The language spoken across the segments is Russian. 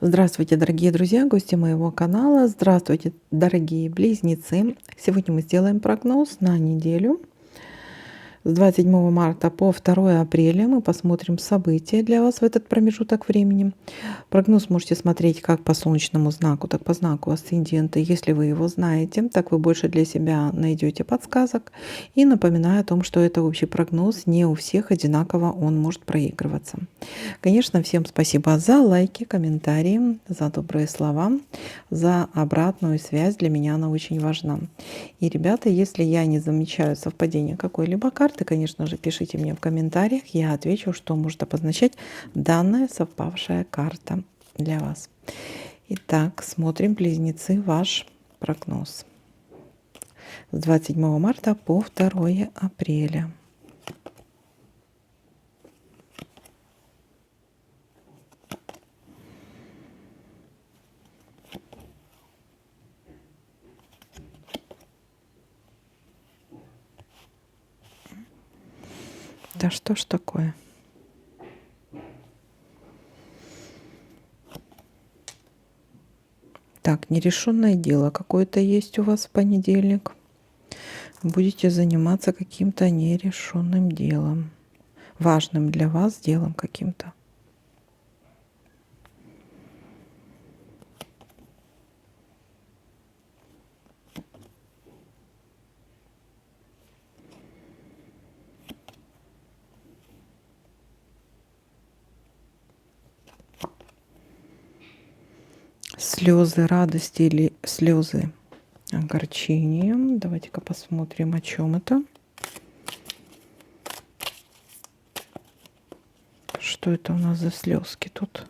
Здравствуйте, дорогие друзья, гости моего канала. Здравствуйте, дорогие близнецы. Сегодня мы сделаем прогноз на неделю. С 27 марта по 2 апреля мы посмотрим события для вас в этот промежуток времени. Прогноз можете смотреть как по солнечному знаку, так по знаку асцендента. Если вы его знаете, так вы больше для себя найдете подсказок. И напоминаю о том, что это общий прогноз, не у всех одинаково он может проигрываться. Конечно, всем спасибо за лайки, комментарии, за добрые слова, за обратную связь. Для меня она очень важна. И, ребята, если я не замечаю совпадения какой-либо карты, конечно же, пишите мне в комментариях, я отвечу, что может обозначать данная совпавшая карта для вас. Итак, смотрим, близнецы, ваш прогноз с 27 марта по 2 апреля. Да что ж такое? Так, нерешенное дело какое-то есть у вас в понедельник. Будете заниматься каким-то нерешенным делом. Важным для вас делом каким-то. Слезы радости или слезы огорчения. Давайте-ка посмотрим, о чем это. Что это у нас за слезки тут?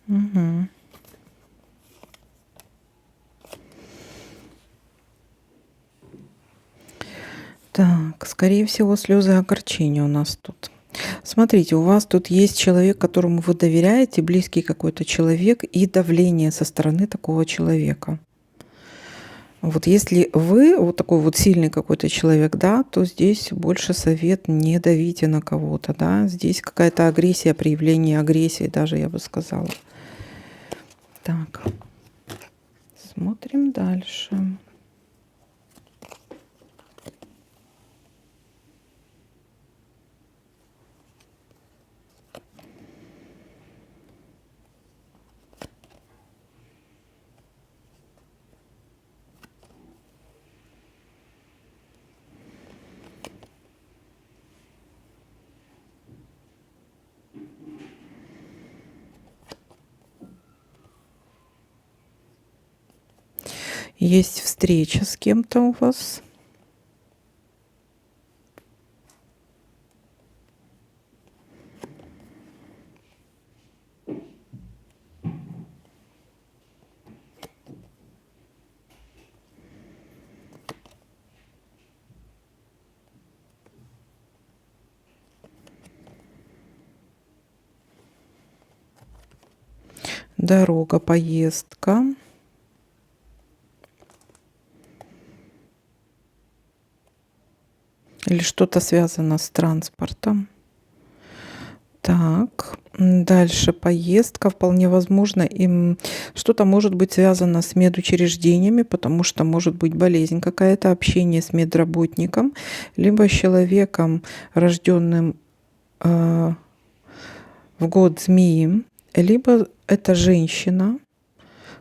Угу. Так, скорее всего, слезы огорчения у нас тут. Смотрите, у вас тут есть человек, которому вы доверяете, близкий какой-то человек, и давление со стороны такого человека. Вот если вы вот такой вот сильный какой-то человек, да, то здесь больше совет: не давите на кого-то, да. Здесь какая-то агрессия, проявление агрессии даже, я бы сказала. Так, смотрим дальше. Есть встреча с кем-то у вас. Дорога, поездка. Или что-то связано с транспортом. Так, дальше поездка. Вполне возможно, им что-то может быть связано с медучреждениями, потому что может быть болезнь какая-то, общение с медработником, либо с человеком, рожденным в год змеи, либо это женщина,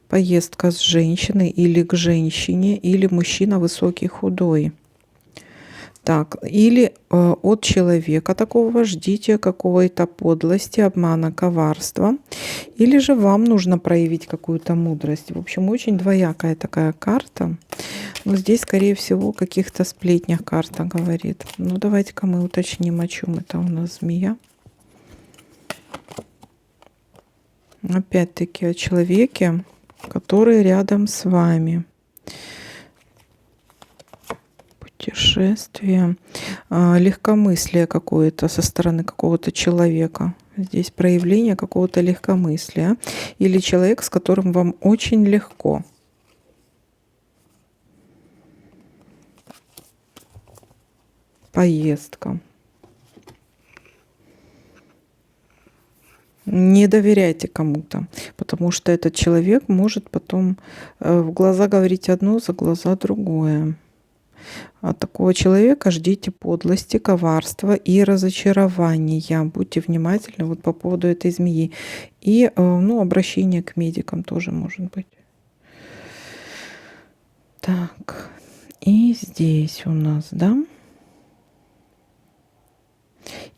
поездка с женщиной или к женщине, или мужчина высокий, худой. Так, или от человека такого ждите какой-то подлости, обмана, коварства. Или же вам нужно проявить какую-то мудрость. В общем, очень двоякая такая карта. Но здесь, скорее всего, о каких-то сплетнях карта говорит. Ну, давайте-ка мы уточним, о чем это у нас змея. Опять-таки о человеке, который рядом с вами. Путешествие, легкомыслие какое-то со стороны какого-то человека. Здесь проявление какого-то легкомыслия. Или человек, с которым вам очень легко. Поездка. Не доверяйте кому-то, потому что этот человек может потом в глаза говорить одно, за глаза другое. От такого человека ждите подлости, коварства и разочарования. Будьте внимательны вот по поводу этой змеи. И ну, обращение к медикам тоже может быть. Так, и здесь у нас, да?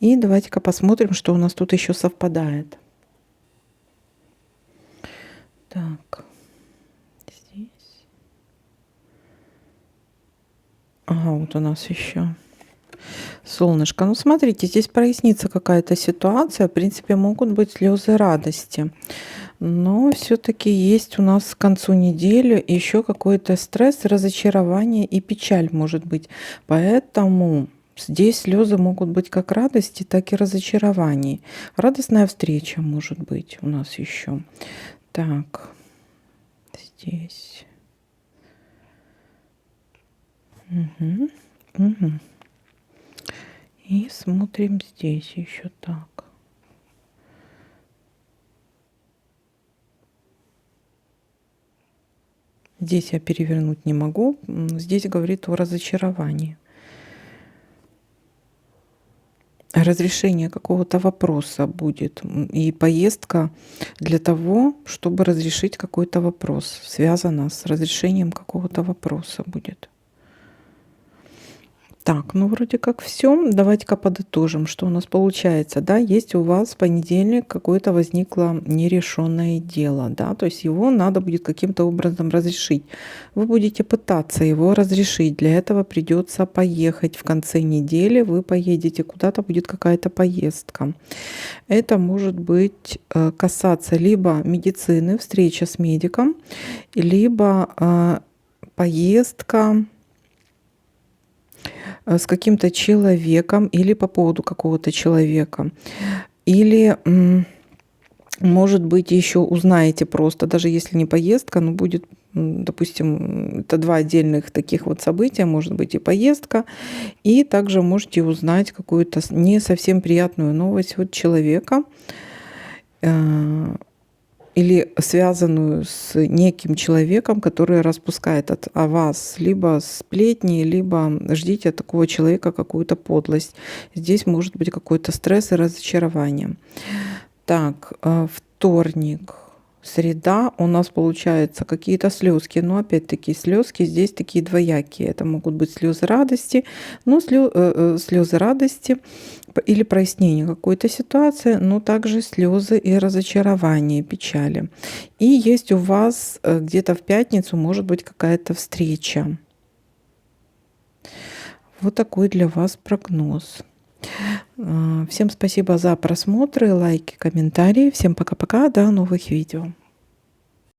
И давайте-ка посмотрим, что у нас тут еще совпадает. Так, здесь. Ага, вот у нас еще солнышко. Ну, смотрите, здесь прояснится какая-то ситуация. В принципе, могут быть слезы радости. Но все-таки есть у нас к концу недели еще какой-то стресс, разочарование и печаль может быть. Поэтому здесь слезы могут быть как радости, так и разочарований. Радостная встреча может быть у нас еще. Так, здесь. Угу, угу. И смотрим здесь еще так. Здесь я перевернуть не могу. Здесь говорит о разочаровании. Разрешение какого-то вопроса будет. И поездка для того, чтобы разрешить какой-то вопрос. Связана с разрешением какого-то вопроса будет. Так, ну вроде как все. Давайте-ка подытожим, что у нас получается. Да, есть у вас в понедельник какое-то возникло нерешенное дело, да, то есть его надо будет каким-то образом разрешить. Вы будете пытаться его разрешить. Для этого придется поехать в конце недели. Вы поедете куда-то, будет какая-то поездка. Это может быть касаться либо медицины, встреча с медиком, либо поездка с каким-то человеком или по поводу какого-то человека. Или, может быть, еще узнаете просто, даже если не поездка, но будет, допустим, это два отдельных таких вот события, может быть и поездка, и также можете узнать какую-то не совсем приятную новость от человека, или связанную с неким человеком, который распускает о вас либо сплетни, либо ждите от такого человека какую-то подлость. Здесь может быть какой-то стресс и разочарование. Так, вторник, среда, у нас получается какие-то слезки, но опять-таки слезки здесь такие двоякие. Это могут быть слезы радости, но слезы радости или прояснение какой-то ситуации, но также слезы и разочарование, печали. И есть у вас где-то в пятницу может быть какая-то встреча. Вот такой для вас прогноз. Всем спасибо за просмотры, лайки, комментарии. Всем пока-пока, до новых видео.